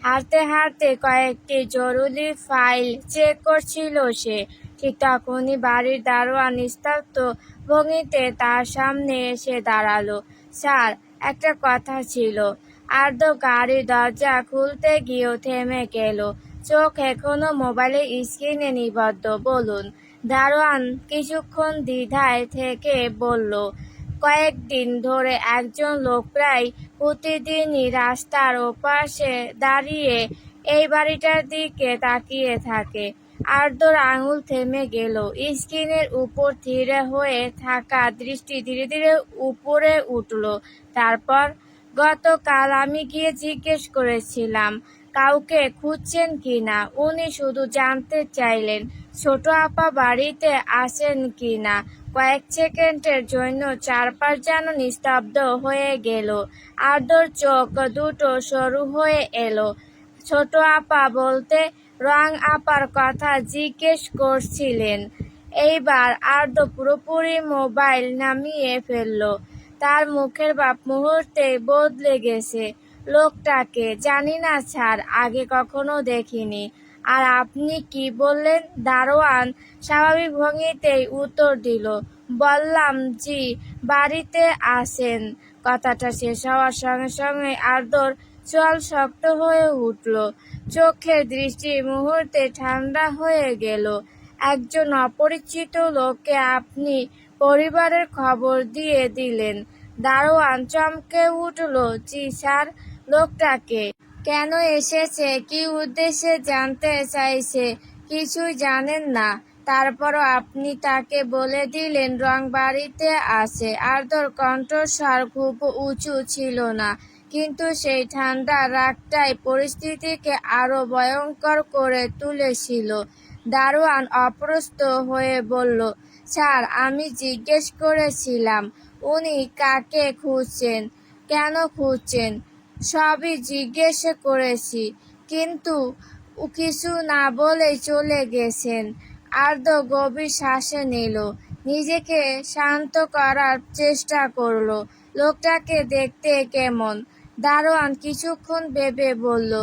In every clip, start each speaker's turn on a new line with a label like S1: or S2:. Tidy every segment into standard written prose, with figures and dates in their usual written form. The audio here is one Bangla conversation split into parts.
S1: হাঁটতে হাঁটতে কয়েকটি জরুরি ফাইল চেক করছিল সে। ঠিক তখনই বাড়ির দারোয়ান নিস্তব্ধ ভঙ্গিতে তার সামনে এসে দাঁড়ালো। স্যার, একটা কথা ছিল। আর্দ্র গাড়ির দরজা খুলতে গিয়েও থেমে গেল। চোখ এখনো মোবাইলের স্ক্রিনে নিবদ্ধ। বলুন। দারোয়ান কিছুক্ষণ দ্বিধায় থেকে বলল, কয়েকদিন ধরে একজন লোক প্রায় প্রতিদিনই রাস্তার ওপাশে দাঁড়িয়ে এই বাড়িটার দিকে তাকিয়ে থাকে। আর্দ্রর আঙুল থেমে গেল। স্ক্রিনের উপর ধীরে হয়ে থাকা দৃষ্টি ধীরে ধীরে উপরে উঠল। তারপর, গতকাল আমি গিয়ে জিজ্ঞেস করেছিলাম কাউকে খুঁজছেন কিনা। উনি শুধু জানতে চাইলেন ছোট আপা বাড়িতে আছেন কিনা। কয়েক সেকেন্ডের জন্য চারপাশ যেন নিস্তব্ধ হয়ে গেল। আর্দ্রর চোখ দুটো সরু হয়ে এলো। ছোট আপা বলতে রং আপার কথা জিজ্ঞেস করছিলেন। এইবার আর্দ্র পুরোপুরি মোবাইল নামিয়ে ফেলল। তার মুখের ভাব মুহূর্তেই বদলে গেছে। লোকটাকে জানি না স্যার, আগে কখনো দেখিনি। আর আপনি কি বললেন? দারোয়ান স্বাভাবিক ভঙ্গিতেই উত্তর দিল, বললাম জি, বাড়িতে আসেন। কথাটা শেষ হওয়ার সঙ্গে সঙ্গে আর্দ্রর চোয়াল শক্ত হয়ে উঠল। চোখের দৃষ্টি মুহূর্তে ঠান্ডা হয়ে গেল। একজন অপরিচিত লোককে আপনি পরিবারের খবর দিয়ে দিলেন? দারোয়ান চমকে উঠল। জি স্যার। লোকটাকে কেন এসেছে, কি উদ্দেশ্যে জানতে চাইছে কিছুই জানেন না, তারপরও আপনি তাকে বলে দিলেন রং বাড়িতে আছে। আর্দ্রর কণ্ঠস্বর খুব উঁচু ছিল না, কিন্তু সেই ঠান্ডা রাগটাই পরিস্থিতিকে আরো ভয়ঙ্কর করে তুলেছিল। দারোয়ান অপ্রস্তুত হয়ে বলল, স্যার, আমি জিজ্ঞেস করেছিলাম উনি কাকে খুঁজছেন, কেন খুঁজছেন, সবই জিজ্ঞেস করেছি, কিন্তু কিছু না বলেই চলে গেছেন। আর্দ্র গভীর শ্বাস নিল। নিজেকে শান্ত করার চেষ্টা করল। লোকটাকে দেখতে কেমন? দারোয়ান কিছুক্ষণ ভেবে বলল,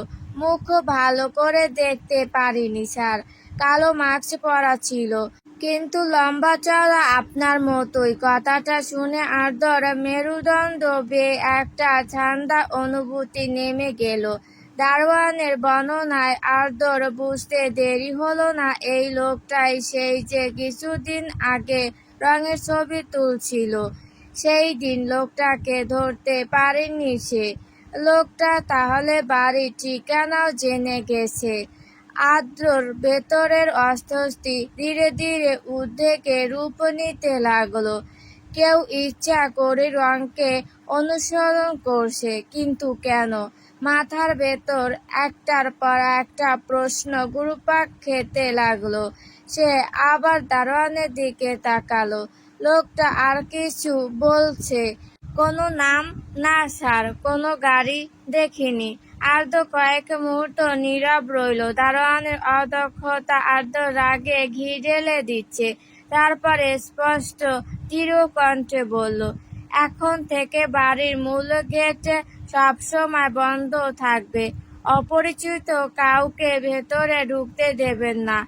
S1: মুখ ভালো করে দেখতে পারিনি স্যার। কালো মাস্ক পরা ছিল, কিন্তু লম্বা চওড়া আপনার মতোই। কথাটা শুনে আর্দ্রর মেরুদণ্ড বেয়ে একটা ঠান্ডা অনুভূতি নেমে গেল। দারোয়ানের বর্ণনায় আর্দ্রর বুঝতে দেরি হলো না, এই লোকটাই সেই যে কিছুদিন আগে রঙের ছবি তুলছিল। সেই দিন লোকটাকে ধরতে পারেনি সে। লোকটা তাহলে বাড়ির ঠিকানাও জেনে গেছে। আর্দ্রর ভেতরের অস্বস্তি ধীরে ধীরে উদ্বেগে রূপ নিতে লাগলো। কেউ ইচ্ছা করে রংকে অনুসরণ করছে, কিন্তু কেন? মাথার ভেতর একটার পর একটা প্রশ্ন ঘুরপাক খেতে লাগলো। সে আবার দারোয়ানের দিকে তাকালো। লোকটা আর কিছু বলছে? কোনো নাম? না স্যার, কোনো গাড়ি দেখিনি। আর্দ্র কয়েক মুহূর্ত নীরব রইল। দারোয়ানের অদক্ষতা আর্দ্র রাগে ঘি ঢেলে দিচ্ছে। তারপরে স্পষ্ট দৃঢ় কণ্ঠে বলল, এখন থেকে বাড়ির মূল গেট সবসময় বন্ধ থাকবে। অপরিচিত কাউকে ভেতরে ঢুকতে দেবেন না।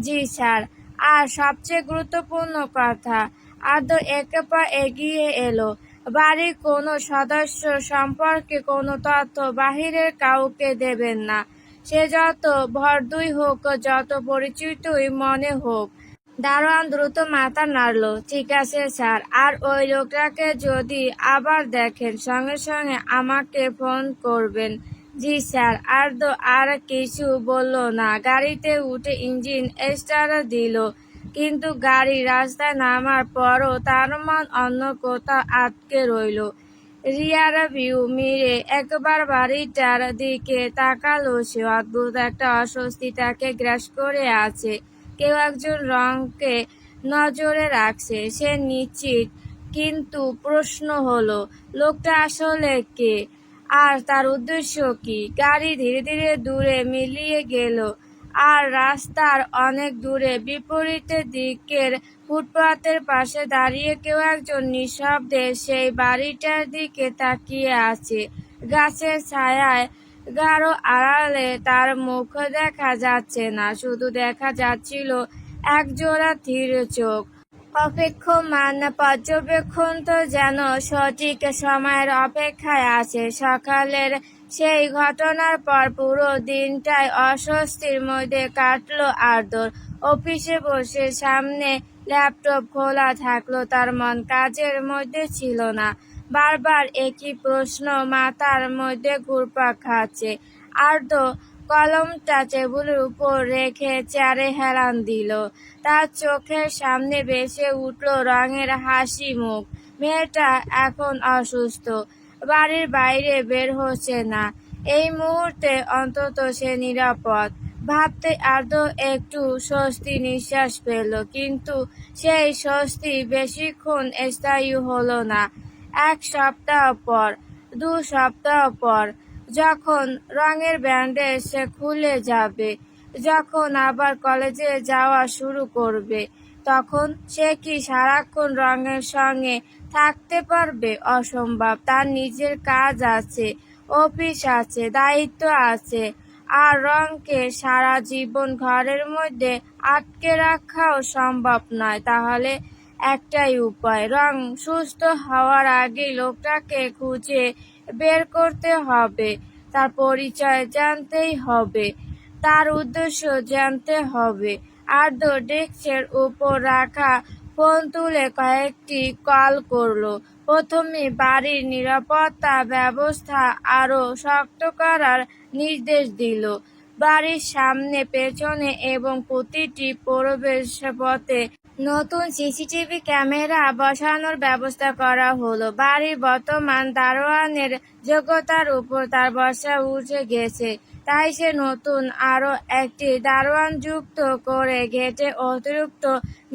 S1: জি স্যার। আর সবচেয়ে গুরুত্বপূর্ণ কথা। আর্দ্র এক পা এগিয়ে এলো। বাড়ির কোনো সদস্য সম্পর্কে কোনো তথ্য বাহিরের কাউকে দেবেন না। সে যত ভদ্রই হোক, যত পরিচিতই মনে হোক। দারোয়ান দ্রুত মাথা নাড়ল। ঠিক আছে স্যার। আর ওই লোকটাকে যদি আবার দেখেন, সঙ্গে সঙ্গে আমাকে ফোন করবেন। জি স্যার। আর্দ্র আর কিছু বলল না। গাড়িতে উঠে ইঞ্জিন স্টার্ট দিল, কিন্তু গাড়ি রাস্তায় নামার পরও তার মন অন্য কোথাও আটকে রইল। রিয়ার ভিউ মিরে একবার বাড়িটার দিকে তাকালো সে। অদ্ভুত একটা অস্বস্তি তাকে গ্রাস করে আছে। কেউ একজন রংকে নজরে রাখছে, সে নিশ্চিত। কিন্তু প্রশ্ন হলো, লোকটা আসলে কে? আর তার উদ্দেশ্য কি? গাড়ি ধীরে ধীরে দূরে মিলিয়ে গেল। আর রাস্তার অনেক দূরে বিপরীত দিকের ফুটপাতের পাশে দাঁড়িয়ে কেউ একজন নিঃশব্দে সেই বাড়িটার দিকে তাকিয়ে আছে। গাছের ছায়ায় গাঢ় আড়ালে তার মুখ দেখা যাচ্ছে না, শুধু দেখা যাচ্ছিল একজোড়া ধীর চোখ। অপেক্ষমান পর্যবেক্ষণ তো যেন সঠিক সময়ের অপেক্ষায় আছে। সকালের সেই ঘটনার পর পুরো দিনটাই অস্বস্তির মধ্যে কাটলো আর্দ্রর। অফিসে বসে সামনে ল্যাপটপ খোলা থাকলো, তার মন কাজের মধ্যে ছিল না। বারবার একই প্রশ্ন মাথার মধ্যে ঘুরপাক খাচ্ছে। আর্দ্র কলমটা টেবিলের উপর রেখে চেয়ারে হেলান দিল। তার চোখের সামনে ভেসে উঠল রঙের হাসি মুখ। মেয়েটা এখন অসুস্থ, বাড়ির বাইরে বের হচ্ছে না। এই মুহূর্তে অন্তত সে নিরাপদ। ভাবতে আর্দ্র একটু স্বস্তি নিঃশ্বাস ফেলল, কিন্তু সেই স্বস্তি বেশিক্ষণ স্থায়ী হলো না। 1 সপ্তাহ পর, 2 সপ্তাহ পর, যখন রঙের ব্যান্ডেজ সে খুলে যাবে, যখন আবার কলেজে যাওয়া শুরু করবে, তখন সে কি সারাক্ষণ রঙের সঙ্গে থাকতে পারবে? অসম্ভব। তার নিজের কাজ আছে, অফিস আছে, দায়িত্ব আছে। আর রঙকে সারা জীবন ঘরের মধ্যে আটকে রাখাও সম্ভব নয়। তাহলে একটাই উপায়, রং সুস্থ হওয়ার আগে লোকটাকে খুঁজে বের করতে হবে। তার পরিচয় জানতেই হবে, তার উদ্দেশ্য জানতে হবে। আর্দ্র ডেস্কের উপর রাখা ফোন তুলে কয়েকটি কল করলো। প্রথমে বাড়ির নিরাপত্তা ব্যবস্থা আরো শক্ত করার নির্দেশ দিল। বাড়ির সামনে, পেছনে এবং প্রতিটি প্রবেশপথে নতুন সিসিটিভি ক্যামেরা বসানোর ব্যবস্থা করা হলো। বাড়ির বর্তমান দারোয়ানের যোগ্যতার উপর তার ভরসা উঠে গেছে, তাই সে নতুন আরো একটি দারোয়ান যুক্ত করে গেটে অতিরিক্ত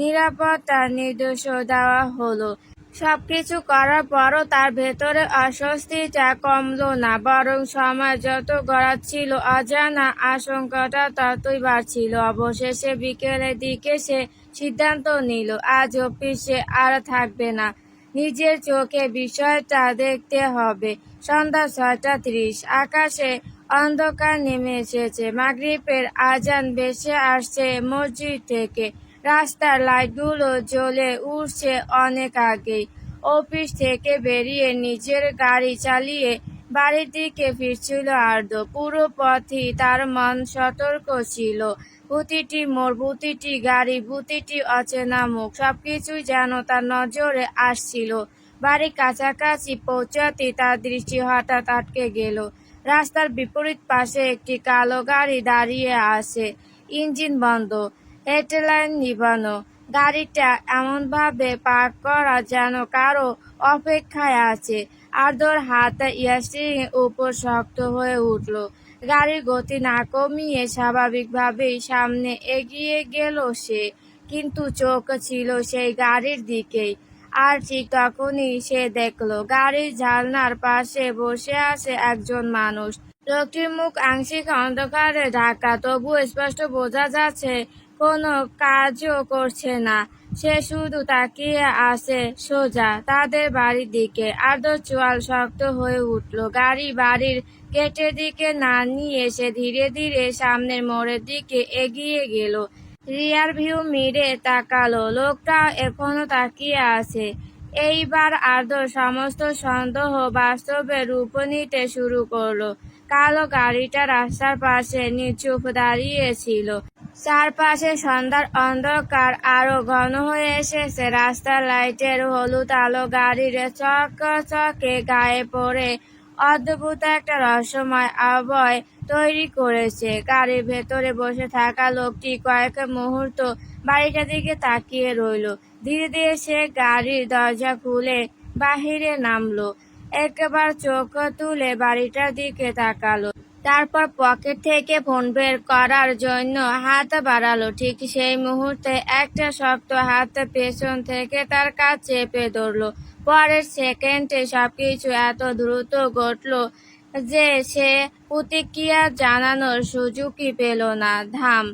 S1: নিরাপত্তার নির্দেশ দেওয়া হলো। সবকিছু করার পরও তার ভেতরে অস্বস্তিটা কমলো না, বরং সময় যত গড়াচ্ছিল অজানা আশঙ্কাটা ততই বাড়ছিল। অবশেষে বিকেলের দিকে সে সিদ্ধান্ত নিল, আজ অফিসে আর থাকবে না। নিজের চোখে বিষয়টা দেখতে হবে। সন্ধ্যা 6:30, আকাশে অন্ধকার নেমে এসেছে। মাগরিবের আজান ভেসে আসছে মসজিদ থেকে। রাস্তার লাইটগুলো জ্বলে উঠছে অনেক আগেই। অফিস থেকে বেরিয়ে নিজের গাড়ি চালিয়ে বাড়ির দিকে ফিরছিল আর্দ্র। পুরো পথই তার মন সতর্ক ছিল। প্রতিটি মোড়, প্রতিটি গাড়ি, প্রতিটি অচেনা মুখ, সবকিছুই যেন তার নজরে আসছিল। বাড়ির কাছাকাছি পৌঁছাতেই তার দৃষ্টি হঠাৎ আটকে গেল। রাস্তার বিপরীত পাশে একটি কালো গাড়ি দাঁড়িয়ে আছে, ইঞ্জিন বন্ধ, হেডলাইট নিভানো। গাড়িটা এমনভাবে পার্ক করা যেন কারো অপেক্ষায় আছে। আর্দ্রর হাত স্টিয়ারিংয়ের উপর শক্ত হয়ে উঠল। গাড়ির গতি না কমিয়ে স্বাভাবিকভাবেই সামনে এগিয়ে গেল সে, কিন্তু চোখ ছিল সেই গাড়ির দিকেই। আর ঠিক তখনই সে দেখল গাড়ির জানলার পাশে বসে আছে একজন মানুষ। লোকটির মুখ আংশিক অন্ধকারে ঢাকা, তবুও স্পষ্ট বোঝা যাচ্ছে কোনো কাজও করছে না। সে শুধু তাকিয়ে আছে সোজা তাদের বাড়ির দিকে। আর্দ্রর চোয়াল শক্ত হয়ে উঠল। গাড়ি বাড়ির গেটের দিকে না নিয়ে সে ধীরে ধীরে সামনের মোড়ের দিকে এগিয়ে গেল। রিয়ার ভিউ মিরে তাকালো, লোকটা এখনো তাকিয়ে আছে। এইবার আর্দ্রর সমস্ত সন্দেহ বাস্তবে রূপ নিতে শুরু করলো। কালো গাড়িটা রাস্তার পাশে নিচুপ দাঁড়িয়েছিল। চারপাশে সন্ধ্যার অন্ধকার আরো ঘন হয়ে এসেছে। রাস্তার লাইটের হলুদ আলো গাড়ির চকচকে গায়ে পড়ে অদ্ভুত একটা রহস্যময় আবয় তৈরি করেছে। গাড়ির ভেতরে বসে থাকা লোকটি কয়েক মুহূর্ত বাড়িটার দিকে তাকিয়ে রইল। ধীরে ধীরে সে গাড়ির দরজা খুলে বাহিরে নামলো। একবার চোখ তুলে বাড়িটার দিকে তাকালো, তারপর পকেট থেকে ফোন বের করার জন্য হাত বাড়ালো। ঠিক সেই মুহূর্তে একটা শক্ত হাত পেছন থেকে তার কাঁধ চেপে ধরলো। পরের সেকেন্ডে সবকিছু এত দ্রুত ঘটলো যে সে প্রতিক্রিয়া জানানোর সুযোগই পেল না। ধাম!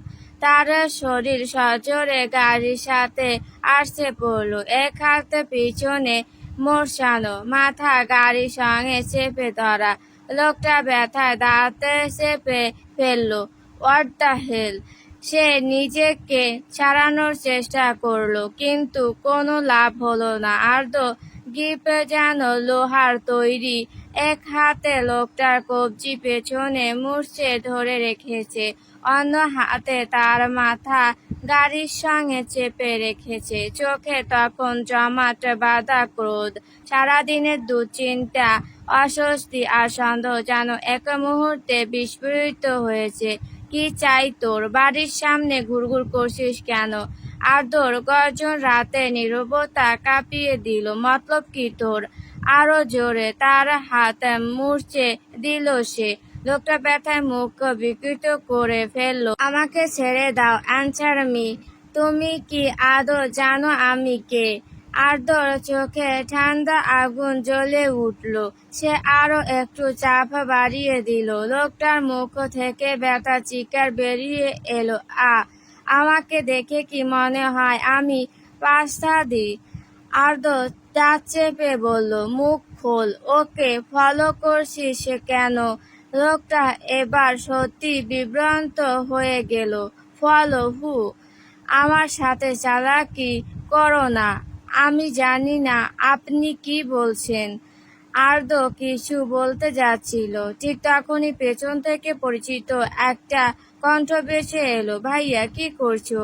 S1: তার শরীর সজোরে গাড়ির সাথে আছড়ে পড়লো। এক হাত পিছনে মোড়সানো, মাথা গাড়ির সঙ্গে চেপে ধরা। লোকটা ব্যথায় দাঁড়াতে চেপে ফেলল। What the hell! সে নিজেকে ছাড়ানোর চেষ্টা করলো, কিন্তু কোনো লাভ হলো না। আর্দ্র গ্রিপ যেন লোহার তৈরি। এক হাতে লোকটার কবজি পেছনে মুড়চে ধরে রেখেছে, অন্য হাতে তার মাথা গাড়ির সঙ্গে চেপে রেখেছে। চোখে তখন জমাট বাঁধা ক্রোধ, সারাদিনের দুশ্চিন্তা, অস্বস্তি আর সন্দেহ যেন এক মুহূর্তে বিস্ফোরিত হয়েছে। কি চাই তোর? বাড়ির সামনে ঘুরঘুর করছিস কেন? আর্দ্রর গর্জন রাতের নীরবতা কাঁপিয়ে দিল। মতলব কি তোর? আরো জোরে তার হাত মুড়চে দিল সে। লোকটা ব্যথায় মুখ বিকৃত করে ফেলল। আমাকে ছেড়ে দাও, অ্যানসার মি। তুমি কি আদৌ জানো আমি কে? আর্দ্রর চোখে ঠান্ডা আগুন জ্বলে উঠল। সে আরো একটু চাপ বাড়িয়ে দিল। লোকটার মুখ থেকে ব্যথা চিৎকার বেরিয়ে এলো। আমাকে দেখে কি মনে হয় আমি পাস্তাদি? আর্দ্র দাঁত চেপে বলল, মুখ খোল। ওকে ফলো করছিস কেন? লোকটা এবার সত্যি বিভ্রান্ত হয়ে গেল। ফলো হু? আমার সাথে চালাকি করো না। আমি জানি না আপনি কি বলছেন। আর্দ্র কিছু বলতে যাচ্ছিল, ঠিক তখনই পেছন থেকে পরিচিত একটা কণ্ঠ ভেসে এলো। ভাইয়া, কি করছো?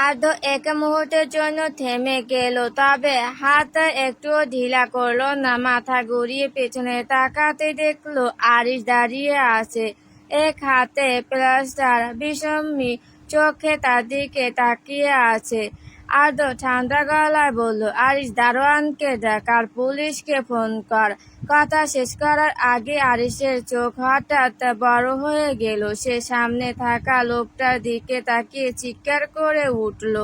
S1: আর্দ্র এক মুহূর্তের জন্য থেমে গেল, তবে হাত একটুও ঢিলা করলো না। মাথা ঘুরিয়ে পেছনে তাকাতে দেখলো আরিশ দাঁড়িয়ে আছে, এক হাতে প্লাস্টার, বিষম্মী চোখে তার দিকে তাকিয়ে আছে। আর্দ্র ঠান্ডা গলায় বলল, আরিশ, দারোয়ানকে ডাক আর পুলিশকে ফোন কর। কথা শেষ করার আগে আরিশের চোখ হঠাৎ বড় হয়ে গেল। সে সামনে থাকা লোকটার দিকে তাকিয়ে চিৎকার করে উঠল,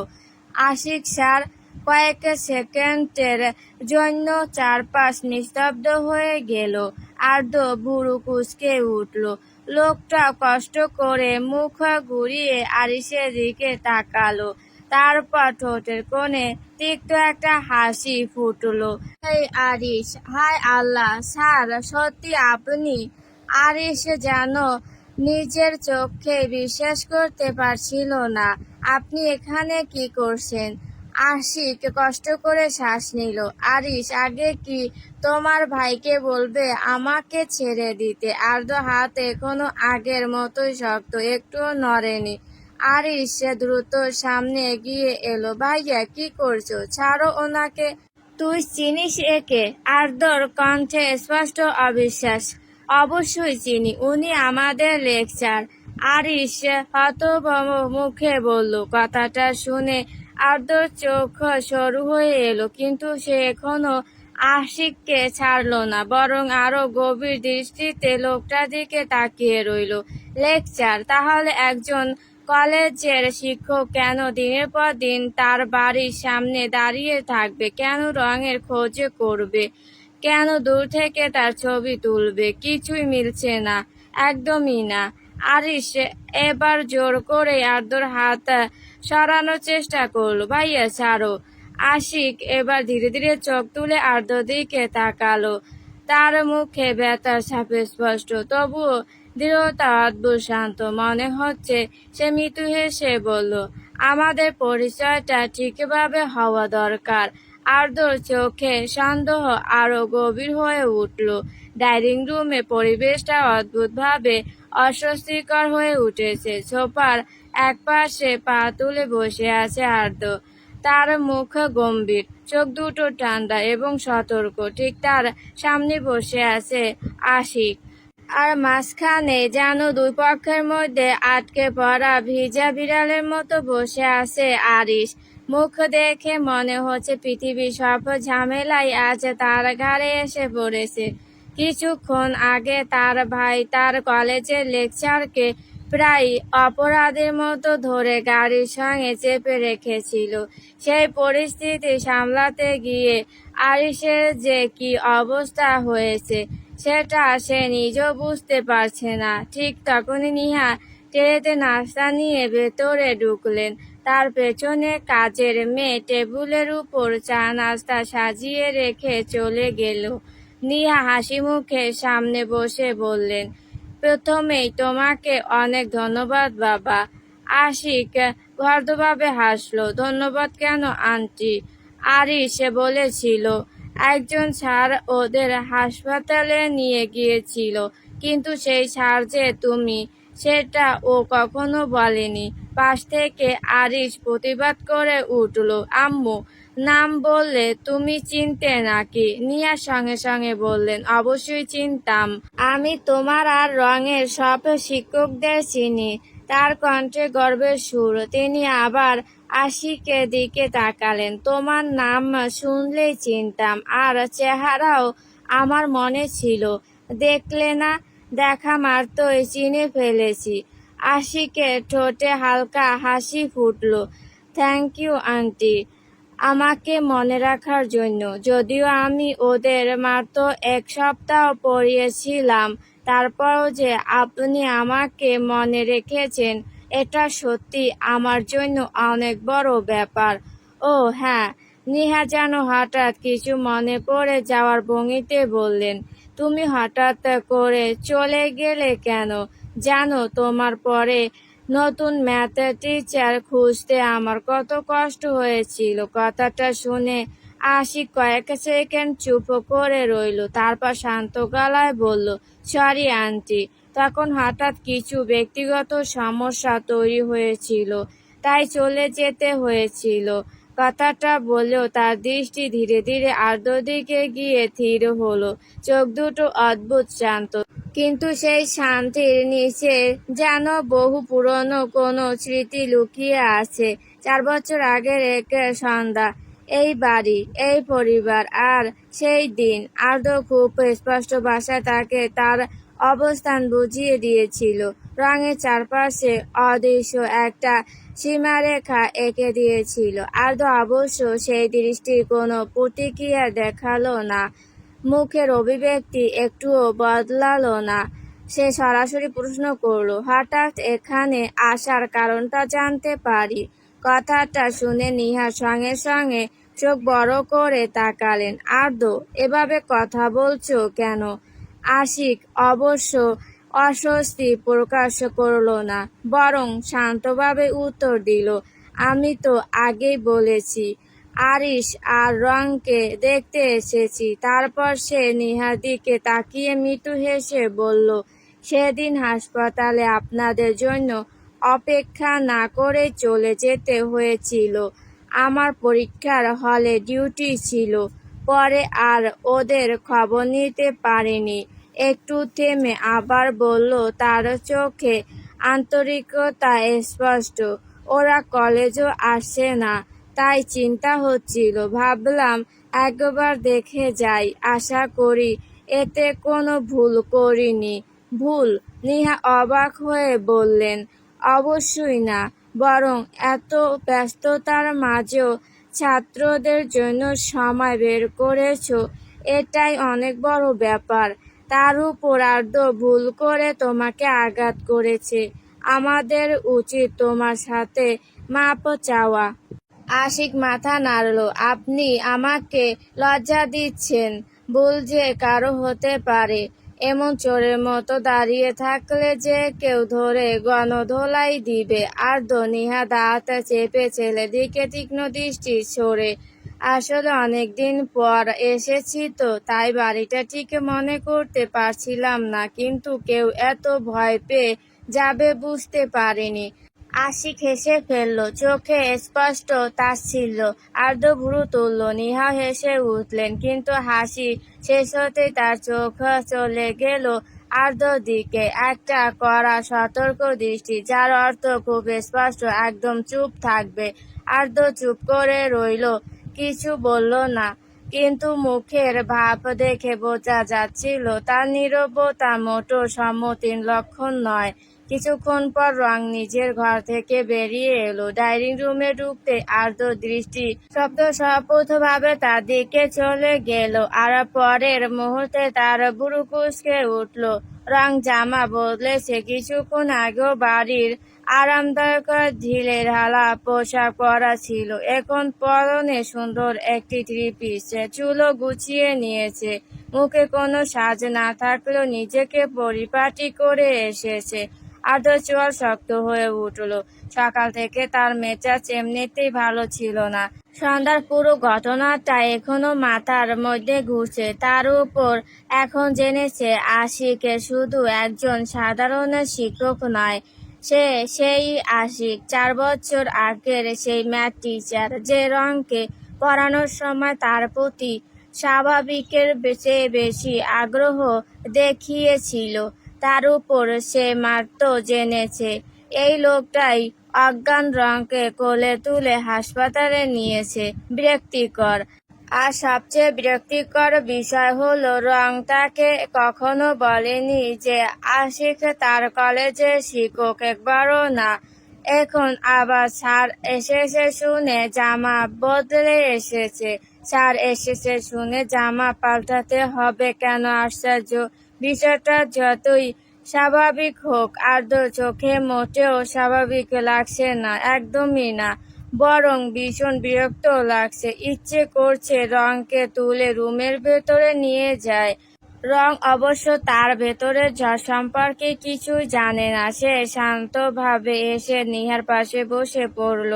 S1: আশিক স্যার! কয়েক সেকেন্ডের জন্য চারপাশ নিস্তব্ধ হয়ে গেল। আর্দ্র ভুরু কুঁচকে উঠল। লোকটা কষ্ট করে মুখ ঘুরিয়ে আরিশের দিকে তাকালো, তারপর ঠোঁটের কোণে তিক্ত একটা হাসি ফুটল। হেই আরিশ! হায় আল্লাহ, স্যার, সত্যি আপনি? আরিশ যেন নিজের চোখে বিশ্বাস করতে পারছিল না। আপনি এখানে কি করছেন? আশিক কষ্ট করে শ্বাস নিল। আরিশ, আগে কি তোমার ভাইকে বলবে আমাকে ছেড়ে দিতে? আর্দ্র হাত এখনো আগের মতোই শক্ত, একটুও নড়েনি। আরিশ দ্রুত সামনে এগিয়ে এলো। ভাইয়া, কি করছো? ছাড়ো ওনাকে। তুই চিনিস একে? আর্দ্রর কণ্ঠে স্পষ্ট অবিশ্বাস। অবশ্যই চিনি, উনি আমাদের লেকচার। আরিশ হতভম্ব মুখে বলল। কথাটা শুনে আর্দ্রর চোখ সরু হয়ে এলো, কিন্তু সে এখনো আশিককে ছাড়ল না, বরং আরো গভীর দৃষ্টিতে লোকটার দিকে তাকিয়ে রইল। লেকচার? তাহলে একজন কলেজের শিক্ষক কেন দিনের পর দিন তার বাড়ির সামনে দাঁড়িয়ে থাকবে? কেন রঙের খোঁজ করবে? কেন দূর থেকে তার ছবি তুলবে? কিছুই মিলছে না, একদমই না। আরিশ এবার জোর করে আর্দ্রর হাত সরানোর চেষ্টা করলো। ভাইয়া, ছাড়ো। আশিক এবার ধীরে ধীরে চোখ তুলে আর্দ্রর দিকে তাকালো। তার মুখে ব্যথার ছাপ স্পষ্ট, তবুও দৃঢ়তা অদ্ভুত শান্ত। মনে হচ্ছে সে মৃদু হেসে বলল, আমাদের পরিচয়টা ঠিকভাবে হওয়া দরকার। আর্দ্রর চোখে সন্দেহ আরো গভীর হয়ে উঠল। ডাইনিং রুমে পরিবেশটা অদ্ভুতভাবে অস্বস্তিকর হয়ে উঠেছে। সোফার একপাশে পা তুলে বসে আছে আর্দ্র। তার মুখ গম্ভীর, চোখ দুটো ঠান্ডা এবং সতর্ক। ঠিক তার সামনে বসে আছে আশিক, আর মাঝখানে যেন দুই পক্ষের মধ্যে আটকে পড়া ভিজা বিড়ালের মতো বসে আছে আরিশ। মুখ দেখে মনে হচ্ছে পৃথিবীর সব ঝামেলাই আজ তার ঘাড়ে এসে পড়েছে। কিছুক্ষণ আগে তার ভাই তার কলেজের লেকচারকে প্রায় অপরাধের মতো ধরে গাড়ির সঙ্গে চেপে রেখেছিল। সেই পরিস্থিতি সামলাতে গিয়ে আরিশের যে কি অবস্থা হয়েছে সেটা সে নিজেও বুঝতে পারছে না। ঠিক তখনই নিহা ট্রেতে নাস্তা নিয়ে ভেতরে ঢুকলেন। তার পেছনে কাজের মেয়ে টেবিলের উপর চা নাস্তা সাজিয়ে রেখে চলে গেল। নিহা হাসি মুখে সামনে বসে বললেন, প্রথমেই তোমাকে অনেক ধন্যবাদ বাবা। আশিক ভদ্রভাবে হাসলো। ধন্যবাদ কেন আন্টি? আরিশ বলেছিল একজন স্যার ওদের হাসপাতালে নিয়ে গিয়েছিল, কিন্তু সেই স্যার যে তুমি সেটা ও কখনো বলেনি। পাশ থেকে আরিশ প্রতিবাদ করে উঠল, আম্মু, নাম বললে তুমি চিনতে নাকি? নিয়ার সঙ্গে সঙ্গে বললেন, অবশ্যই চিনতাম। আমি তোমার আর রঙের সব শিক্ষকদের চিনি। তার কণ্ঠে গর্বের সুর। তিনি আবার আশিকের দিকে তাকালেন। তোমার নাম শুনলেই চিনতাম, আর চেহারাও আমার মনে ছিল। দেখলে না, দেখা মাত্রই চিনে ফেলেছি। আশিকের ঠোঁটে হালকা হাসি ফুটল। থ্যাংক ইউ আন্টি, আমাকে মনে রাখার জন্য। যদিও আমি ওদের মাত্র 1 সপ্তাহ পড়িয়েছিলাম, তারপরও যে আপনি আমাকে মনে রেখেছেন, এটা সত্যি আমার জন্য অনেক বড় ব্যাপার। ও হ্যাঁ, নিহা যেন হঠাৎ কিছু মনে পড়ে যাওয়ার ভঙ্গিতে বললেন, তুমি হঠাৎ করে চলে গেলে কেন? জানো, তোমার পরে নতুন ম্যাথ টিচার খুঁজতে আমার কত কষ্ট হয়েছিল। কথাটা শুনে আশিক কয়েক সেকেন্ড চুপ করে রইল, তারপর শান্ত গলায় বলল, সরি আন্টি, তখন হঠাৎ কিছু ব্যক্তিগত সমস্যা তৈরি হয়েছিল, তাই চলে যেতে হয়েছিল। কথাটা বললেও তার দৃষ্টি ধীরে ধীরে আর্দ্র দিকে গিয়ে থির হলো। চোখ দুটো অদ্ভুত শান্ত, কিন্তু সেই শান্তির নিচে যেন বহু পুরনো কোনো স্মৃতি লুকিয়ে আছে। 4 বছর আগের এক সন্ধ্যা, এই বাড়ি, এই পরিবার, আর সেই দিন। আর্দ্র খুব স্পষ্ট ভাষায় তাকে তার অবস্থান বুঝিয়ে দিয়েছিল। রঙের চারপাশে অদৃশ্য একটা সীমারেখা এঁকে দিয়েছিল। আর্দ্র অবশ্য সেই দৃষ্টির কোনো প্রতিক্রিয়া দেখালো না। মুখের অভিব্যক্তি একটুও বদলালো না। সে সরাসরি প্রশ্ন করল, হঠাৎ এখানে আসার কারণটা জানতে পারি? কথাটা শুনে নিহার সঙ্গে সঙ্গে চোখ বড় করে তাকালেন। আর্দ্র, এভাবে কথা বলছো কেন? আশিক অবশ্য অস্বস্তি প্রকাশ করল না, বরং শান্তভাবে উত্তর দিল, আমি তো আগেই বলেছি, আরিশ আর রংকে দেখতে এসেছি। তারপর সে নিহার দিকে তাকিয়ে মৃদু হেসে বলল, সেদিন হাসপাতালে আপনাদের জন্য অপেক্ষা না করে চলে যেতে হয়েছিল। আমার পরীক্ষার হলে ডিউটি ছিল, পরে আর ওদের খবর নিতে পারিনি। একটু থেমে আবার বলল, তার চোখে আন্তরিকতা স্পষ্ট, ওরা কলেজও আসছে না, তাই চিন্তা হচ্ছিল। ভাবলাম একবার দেখে যাই, আশা করি এতে কোনো ভুল করিনি। ভুল? নিহা অবাক হয়ে বললেন, অবশ্যই না, বরং এত ব্যস্ততার মাঝেও ছাত্রদের জন্য সময় বের করেছো, এটাই অনেক বড় ব্যাপার। তার উপর আর্দ্র ভুল করে তোমাকে আঘাত করেছে। আমাদের উচিত তোমার সাথে মাপ চাওয়া। আশিক মাথা নাড়ল, আপনি আমাকে লজ্জা দিচ্ছেন। ভুল যে কারো হতে পারে, এমন চোরের মতো দাঁড়িয়ে থাকলে যে কেউ ধরে গণধোলাই দিবে। আর্দ্র নিহা দাঁত চেপে ছেলের দিকে তীক্ষ্ণ দৃষ্টি ছড়ে, আসলে অনেকদিন পর এসেছি তো, তাই বাড়িটা ঠিক মনে করতে পারছিলাম না, কিন্তু কেউ এত ভয় পেয়ে যাবে বুঝতে পারিনি। আশিক হেসে ফেলল, চোখে স্পষ্ট তাচ্ছিল্য। আর্দ্র ভ্রু তুলল। নিহা হেসে উঠলেন, কিন্তু হাসি শেষ হতেই তার চোখ চলে গেল আর্দ্রর দিকে, একটা কড়া সতর্ক দৃষ্টি, যার অর্থ খুব স্পষ্ট, একদম চুপ থাকবে। আর্দ্র চুপ করে রইল, কিছু বলল না, কিন্তু মুখের ভাব দেখে বোঝা যাচ্ছিল তার নীরবতা মোটেও সম্মতির লক্ষণ নয়। কিছুক্ষণ পর রং নিজের ঘর থেকে বেরিয়ে এলো। ডাইনিং রুমে ঢুকতে আর্দ্র দৃষ্টি শব্দসম্পূর্ণভাবে তার দিকে চলে গেল, আর পরের মুহূর্তে তার বুড়ো কুঁচকে উঠল। রং জামা বদলেছে, কিছুক্ষণ আগেও বাড়ির আরামদায়ক ঢিলে ঢালা পোশাক পরা ছিল, এখন পরনে সুন্দর একটি থ্রি পিস। চুলও গুছিয়ে নিয়েছে, মুখে কোনো সাজ না থাকলেও নিজেকে পরিপাটি করে এসেছে। আর্দ্র চোয়াল শক্ত হয়ে উঠল। সকাল থেকে তার মেজাজ এমনিতেই ভালো ছিল না। সন্ধ্যার পুরো ঘটনাটা এখনো মাথার মধ্যে ঘুরছে। তার উপর এখন জেনেছে আশিক শুধু একজন সাধারণ শিক্ষক নয়, সে সেই আশিক 4 বছর আগের সেই ম্যাথ টিচার, যে রংকে পড়ানোর সময় তার প্রতি স্বাভাবিকের চেয়ে বেশি আগ্রহ দেখিয়েছিল। তার উপর সে মাত্র জেনেছে এই লোকটাই অজ্ঞান রংকে কোলে তুলে হাসপাতালে নিয়েছে। বিরক্তিকর। আর সবচেয়ে বিরক্তিকর বিষয় হলো, রং তাকে কখনো বলেনি যে আশিক তার কলেজের শিক্ষক, একবারও না। এখন আবার স্যার এসেছে শুনে জামা বদলে এসেছে। স্যার এসেছে শুনে জামা পাল্টাতে হবে কেন? আশ্চর্য। বিষয়টা যতই স্বাভাবিক হোক, আর্দ্র চোখে মোটেও স্বাভাবিক লাগছে না, একদমই না। বরং ভীষণ বিরক্ত লাগছে। ইচ্ছে করছে রংকে তুলে রুমের ভেতরে নিয়ে যায়। রং অবশ্য তার ভেতরের ঝড় সম্পর্কে কিছুই জানে না। সে শান্তভাবে এসে নিহার পাশে বসে পড়ল।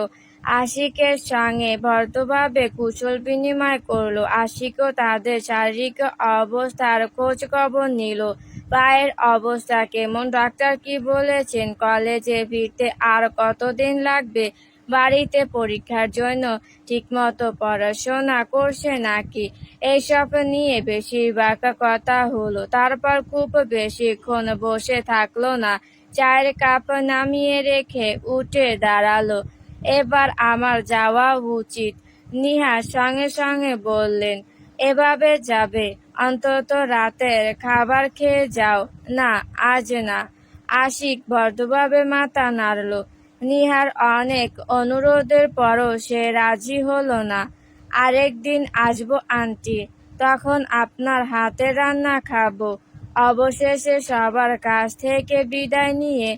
S1: আশিকের সঙ্গে ভদ্রভাবে কুশল বিনিময় করল। আশিকও তাদের শারীরিক অবস্থার খোঁজ খবর নিল। পায়ের অবস্থা কেমন? ডাক্তার কি বলেছেন? কলেজে ফিরতে আর কতদিন লাগবে? বাড়িতে পরীক্ষার জন্য ঠিকমতো পড়াশোনা করছে নাকি? এইসব নিয়ে বেশিরভাগ কথা হলো। তারপর খুব বেশিক্ষণ বসে থাকলো না। চায়ের কাপ নামিয়ে রেখে উঠে দাঁড়ালো। এবার আমার যাওয়া উচিত, নিহার সঙ্গে সঙ্গে বললেন। এভাবে যাবে? অন্তত রাতের খাবার খেয়ে যাও। না, আজ না। আশিক ভদ্রভাবে মাথা নাড়ল। নিহার অনেক অনুরোধের পরও সে রাজি হলো না। আরেকদিন আসবো আন্টি, তখন আপনার হাতের রান্না খাবো। অবশেষে সবার কাছ থেকে বিদায় নিয়ে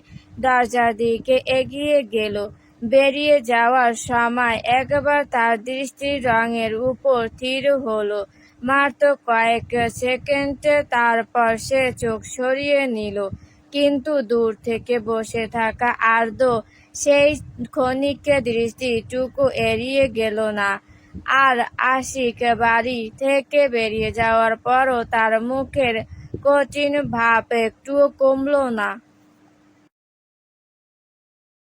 S1: দরজার দিকে এগিয়ে গেল। বেরিয়ে যাওয়ার সময় একবার তার দৃষ্টি রঙের উপর স্থির হলো, মাত্র কয়েক সেকেন্ড। তারপর সে চোখ সরিয়ে নিল, কিন্তু দূর থেকে বসে থাকা আর্দ্র সেই ক্ষণিক দৃষ্টিটুকু এড়িয়ে গেল না। আর আশিক বাড়ি থেকে বেরিয়ে যাওয়ার পরও তার মুখের কঠিন ভাব একটুও কমল না।